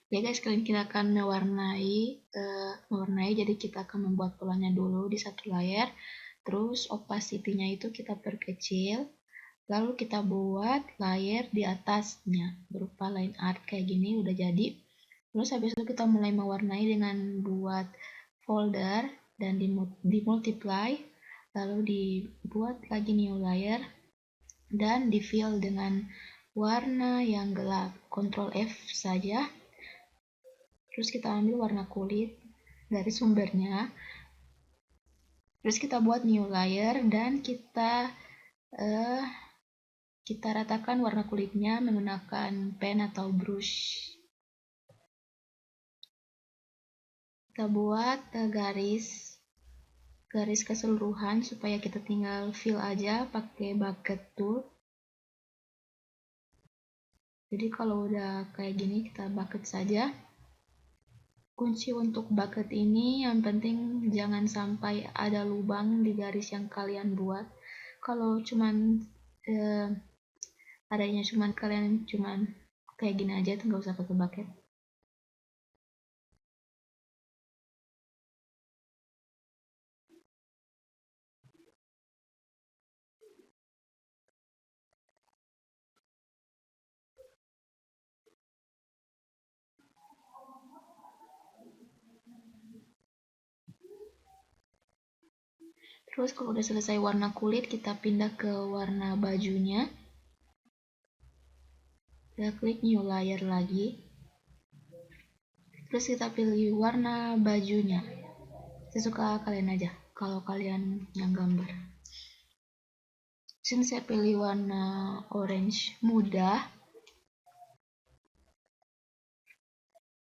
Ya guys, kali ini kita akan mewarnai, jadi kita akan membuat polanya dulu di satu layer, terus opacity-nya itu kita perkecil, lalu kita buat layer di atasnya berupa line art kayak gini, udah jadi. Terus habis itu kita mulai mewarnai dengan buat folder dan dimultiply, lalu dibuat lagi new layer dan di fill dengan warna yang gelap. Ctrl F saja. Terus kita ambil warna kulit dari sumbernya. Terus kita buat new layer dan kita ratakan warna kulitnya menggunakan pen atau brush. Kita buat garis keseluruhan supaya kita tinggal fill aja pakai bucket tool. Jadi kalau udah kayak gini kita bucket saja. Kunci untuk bucket ini yang penting jangan sampai ada lubang di garis yang kalian buat. Kalau kalian cuman kayak gini aja, tuh nggak usah pakai bucket. Terus kalau udah selesai warna kulit, kita pindah ke warna bajunya. Kita klik new layer lagi. Terus kita pilih warna bajunya. Sesuka kalian aja, kalau kalian yang gambar. Sini saya pilih warna orange muda.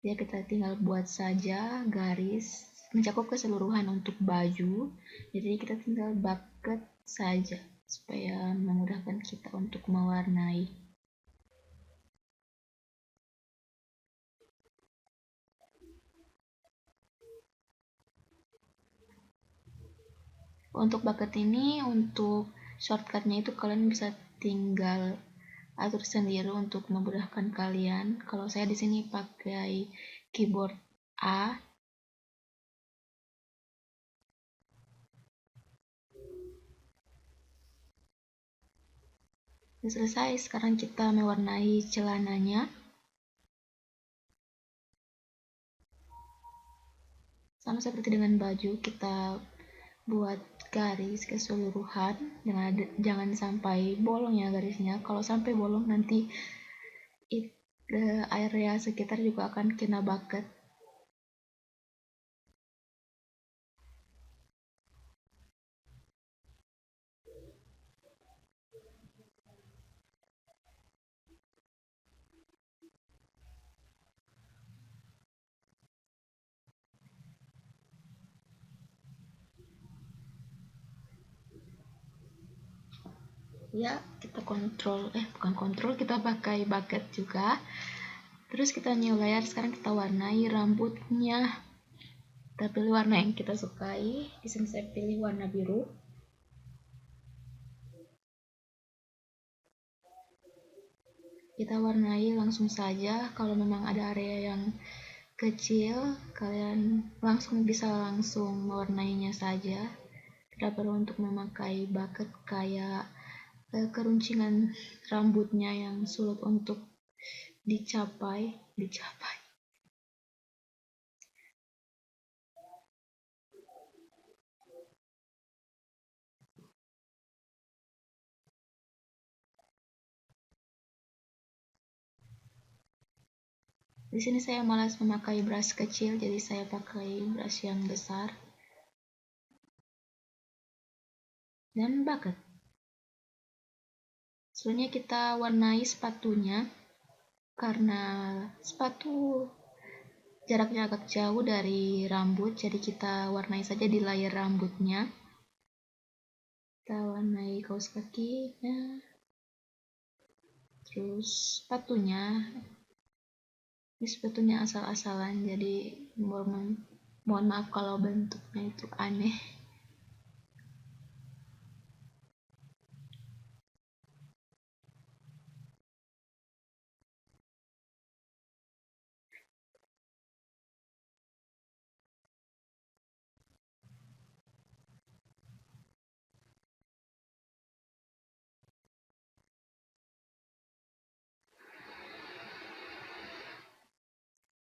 Ya, kita tinggal buat saja garis mencakup keseluruhan untuk baju. Jadi kita tinggal bucket saja supaya memudahkan kita untuk mewarnai. Untuk bucket ini, untuk shortcutnya itu kalian bisa tinggal atur sendiri untuk memudahkan kalian. Kalau saya di sini pakai keyboard A. Sudah selesai, sekarang kita mewarnai celananya. Sama seperti dengan baju, kita buat garis keseluruhan, jangan sampai bolong ya garisnya. Kalau sampai bolong nanti area sekitar juga akan kena bucket. Ya, kita kita pakai bucket juga. Terus kita new layer, sekarang kita warnai rambutnya. Kita pilih warna yang kita sukai. Di sini saya pilih warna biru. Kita warnai langsung saja. Kalau memang ada area yang kecil, kalian bisa langsung mewarnainya saja. Tidak perlu untuk memakai bucket kayak keruncingan rambutnya yang sulit untuk dicapai. Di sini saya malas memakai brush kecil, jadi saya pakai brush yang besar. Dan bucket. Selanjutnya kita warnai sepatunya. Karena sepatu jaraknya agak jauh dari rambut, jadi kita warnai saja di layer rambutnya. Kita warnai kaos kakinya. Terus sepatunya. Ini sepatunya asal-asalan, jadi mohon maaf kalau bentuknya itu aneh.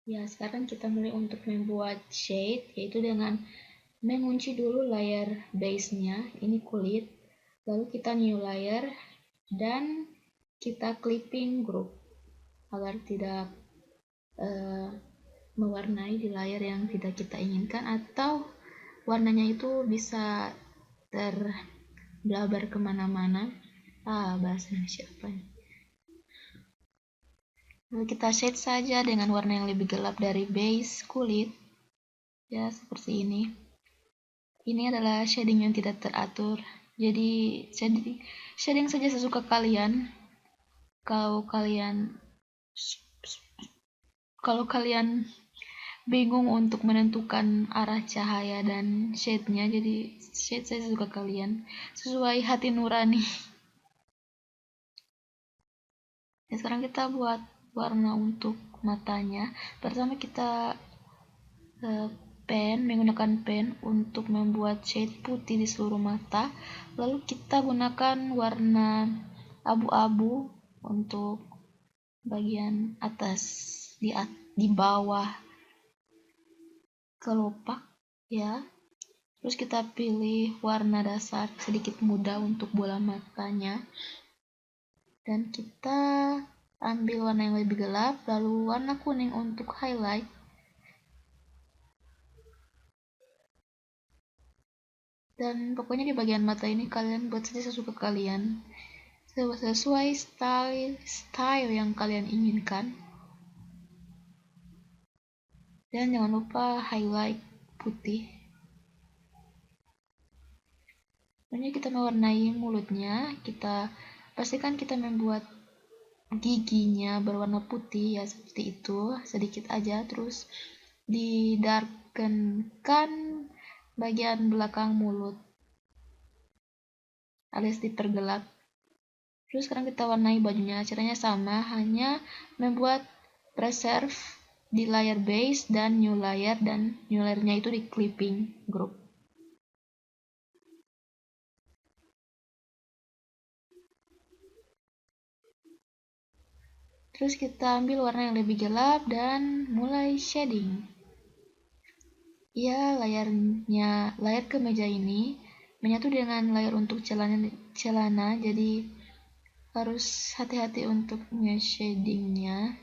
Ya, sekarang kita mulai untuk membuat shade, yaitu dengan mengunci dulu layer base-nya, ini kulit, lalu kita new layer, dan kita clipping group agar tidak mewarnai di layer yang tidak kita inginkan, atau warnanya itu bisa terblabar kemana-mana. Bahasa Indonesia apa ini? Lalu kita shade saja dengan warna yang lebih gelap dari base kulit, ya seperti ini. Ini adalah shading yang tidak teratur, jadi shading saja sesuka kalian. Kalau kalian bingung untuk menentukan arah cahaya dan shade-nya, jadi shade saya sesuka kalian, sesuai hati nurani. Ya, sekarang kita buat warna untuk matanya. Pertama kita menggunakan pen untuk membuat shade putih di seluruh mata. Lalu kita gunakan warna abu-abu untuk bagian atas, di bawah kelopak, ya. Terus kita pilih warna dasar sedikit muda untuk bola matanya, dan kita ambil warna yang lebih gelap, lalu warna kuning untuk highlight. Dan pokoknya di bagian mata ini kalian buat saja sesuka kalian, sesuai style yang kalian inginkan. Dan jangan lupa highlight putih. Pokoknya kita mewarnai mulutnya, kita pastikan kita membuat giginya berwarna putih, ya seperti itu, sedikit aja. Terus didarkenkan bagian belakang mulut, alias dipergelap. Terus sekarang kita warnai bajunya, caranya sama, hanya membuat preserve di layer base dan new layernya itu di clipping group. Terus kita ambil warna yang lebih gelap dan mulai shading. Ya, layar kemeja ini menyatu dengan layar untuk celana, jadi harus hati-hati untuk shadingnya.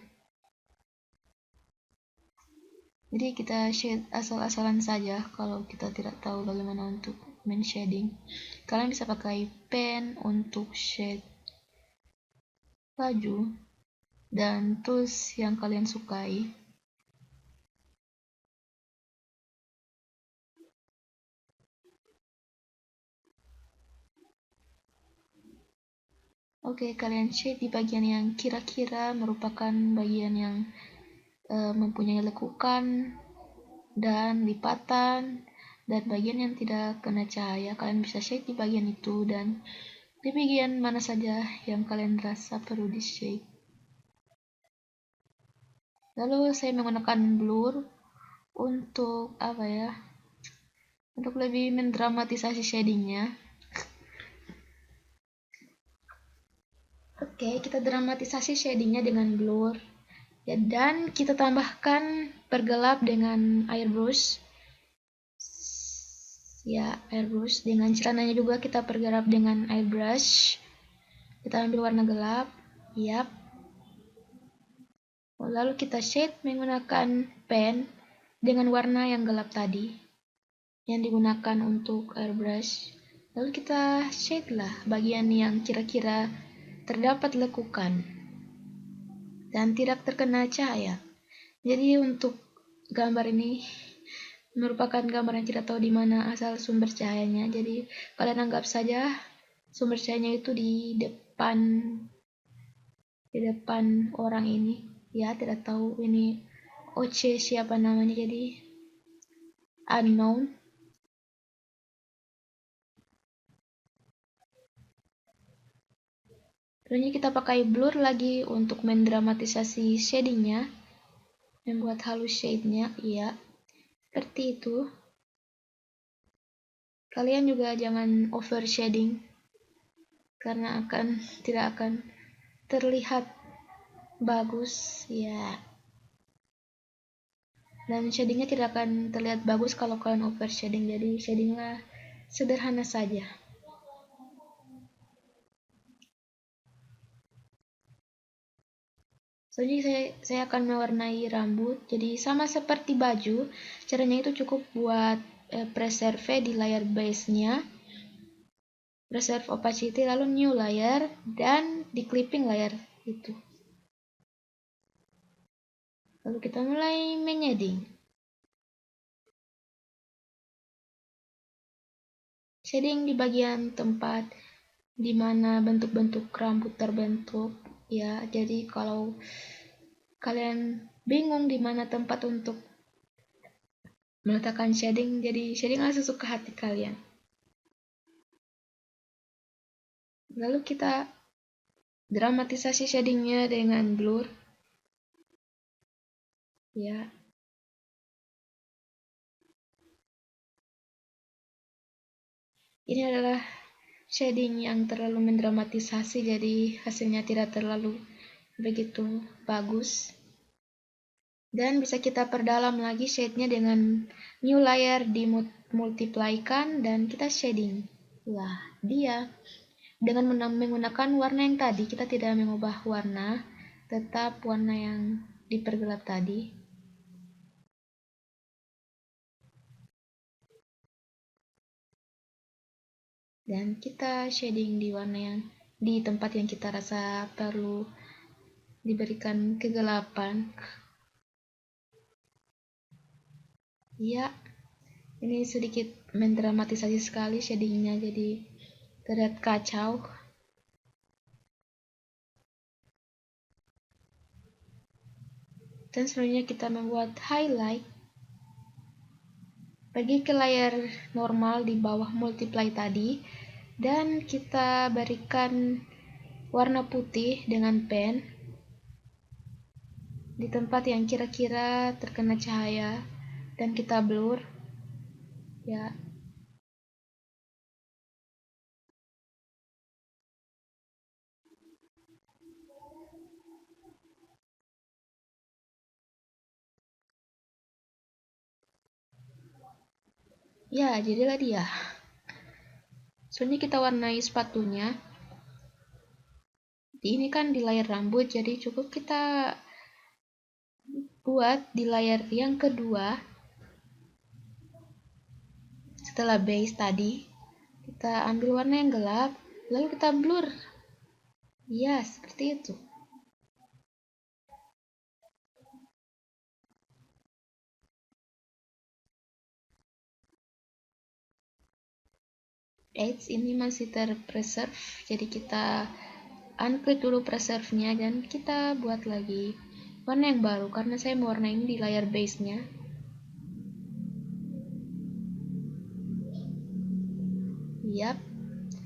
Jadi kita shade asal-asalan saja kalau kita tidak tahu bagaimana untuk shading. Kalian bisa pakai pen untuk shade baju dan tools yang kalian sukai. Oke, kalian shade di bagian yang kira-kira merupakan bagian yang mempunyai lekukan dan lipatan, dan bagian yang tidak kena cahaya. Kalian bisa shade di bagian itu, dan di bagian mana saja yang kalian rasa perlu di shade. Lalu saya menggunakan blur untuk untuk lebih mendramatisasi shadingnya. Oke, kita dramatisasi shadingnya dengan blur, ya, dan kita tambahkan pergelap dengan airbrush. Ya, airbrush. Dengan celananya juga kita pergelap dengan airbrush. Kita ambil warna gelap, yap. Lalu kita shade menggunakan pen dengan warna yang gelap tadi yang digunakan untuk airbrush. Lalu kita shade lah bagian yang kira-kira terdapat lekukan dan tidak terkena cahaya. Jadi untuk gambar ini merupakan gambar yang tidak tahu di mana asal sumber cahayanya. Jadi kalian anggap saja sumber cahayanya itu di depan orang ini. Ya, tidak tahu ini OC siapa namanya, jadi unknown. Terusnya kita pakai blur lagi untuk mendramatisasi shadingnya, membuat halus shade-nya, ya, seperti itu. Kalian juga jangan over shading, karena tidak akan terlihat bagus, ya. Dan shadingnya tidak akan terlihat bagus kalau kalian over shading, jadi shadinglah sederhana saja. Jadi saya akan mewarnai rambut, jadi sama seperti baju, caranya itu cukup buat preserve di layer base-nya, preserve opacity, lalu new layer, dan di clipping layer itu. Lalu kita mulai menyeding. Shading di bagian tempat di mana bentuk-bentuk rambut terbentuk, ya. Jadi kalau kalian bingung di mana tempat untuk meletakkan shading, jadi shadinglah sesuka hati kalian. Lalu kita dramatisasi shadingnya dengan blur, ya. Ini adalah shading yang terlalu mendramatisasi, jadi hasilnya tidak terlalu begitu bagus. Dan bisa kita perdalam lagi shade-nya dengan new layer, dimultiply-kan, dan kita shading. Lah, dia. Dengan menggunakan warna yang tadi, kita tidak mengubah warna, tetap warna yang dipergelap tadi. Dan kita shading di warna yang di tempat yang kita rasa perlu diberikan kegelapan. Ya, ini sedikit mendramatisasi sekali shadingnya, jadi terlihat kacau. Dan selanjutnya kita membuat highlight. Pergi ke layer normal di bawah multiply tadi, dan kita berikan warna putih dengan pen di tempat yang kira-kira terkena cahaya, dan kita blur, ya. Ya, jadilah dia. Selanjutnya kita warnai sepatunya. Ini kan di layer rambut, jadi cukup kita buat di layer yang kedua. Setelah base tadi, kita ambil warna yang gelap, lalu kita blur. Ya, seperti itu. Edge ini masih terpreserve, jadi kita unclick dulu preserve-nya dan kita buat lagi warna yang baru karena saya mau warna ini di layer base-nya. Yap,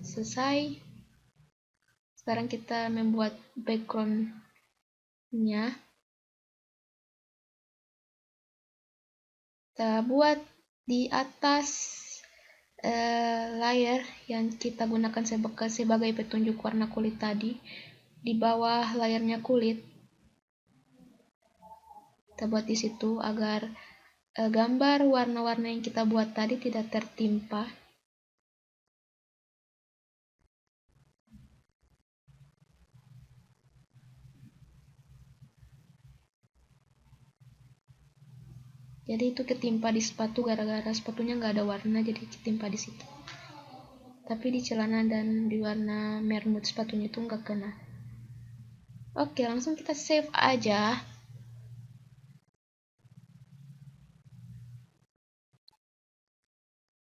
selesai. Sekarang kita membuat background-nya. Kita buat di atas layer yang kita gunakan sebagai petunjuk warna kulit tadi, di bawah layernya kulit. Kita buat di situ agar gambar warna-warna yang kita buat tadi tidak tertimpa. Jadi itu ketimpa di sepatu gara-gara sepatunya nggak ada warna, jadi ketimpa di situ. Tapi di celana dan di warna mermaid sepatunya itu nggak kena. Oke, langsung kita save aja.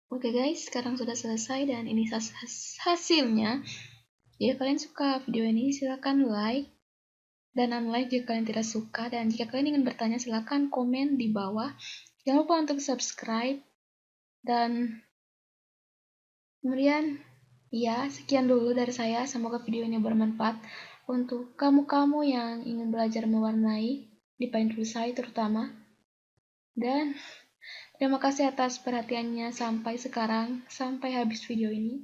Oke guys, sekarang sudah selesai dan ini hasilnya. Jika kalian suka video ini, silahkan like dan unlike jika kalian tidak suka. Dan jika kalian ingin bertanya, silahkan komen di bawah. Jangan lupa untuk subscribe. Dan kemudian, ya, sekian dulu dari saya. Semoga video ini bermanfaat untuk kamu-kamu yang ingin belajar mewarnai di paint tool saya terutama. Dan terima kasih atas perhatiannya sampai sekarang, sampai habis video ini.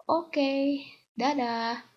Oke, dadah.